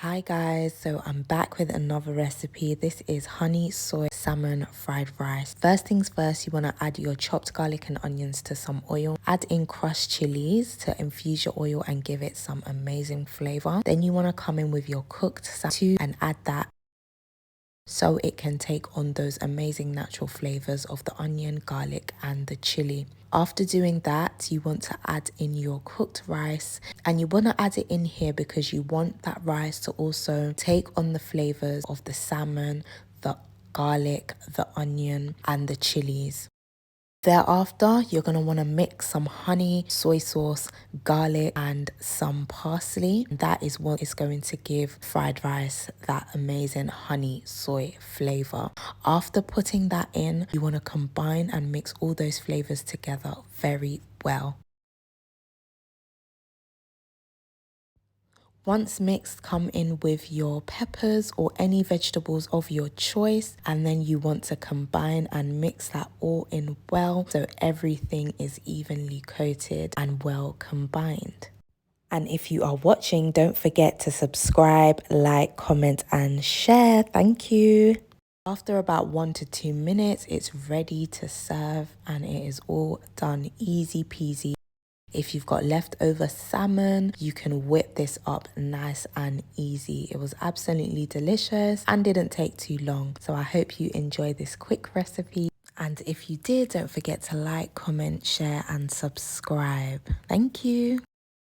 Hi guys, so I'm back with another recipe. This is honey soy salmon fried rice. First things first, you want to add your chopped garlic and onions to some oil. Add in crushed chilies to infuse your oil and give it some amazing flavor. Then you want to come in with your cooked salmon and add that so it can take on those amazing natural flavors of the onion, garlic and the chili. After doing that, you want to add in your cooked rice, and you want to add it in here because you want that rice to also take on the flavors of the salmon, the garlic, the onion and the chilies. Thereafter, you're going to want to mix some honey, soy sauce, garlic and some parsley. That is what is going to give fried rice that amazing honey soy flavor. After putting that in, you want to combine and mix all those flavors together very well. Once mixed, come in with your peppers or any vegetables of your choice, and then you want to combine and mix that all in well so everything is evenly coated and well combined. And if you are watching, don't forget to subscribe, like, comment and share. Thank you. After about 1 to 2 minutes, it's ready to serve and it is all done easy peasy. If you've got leftover salmon, you can whip this up nice and easy. It was absolutely delicious and didn't take too long. So I hope you enjoy this quick recipe. And if you did, don't forget to like, comment, share and subscribe. Thank you.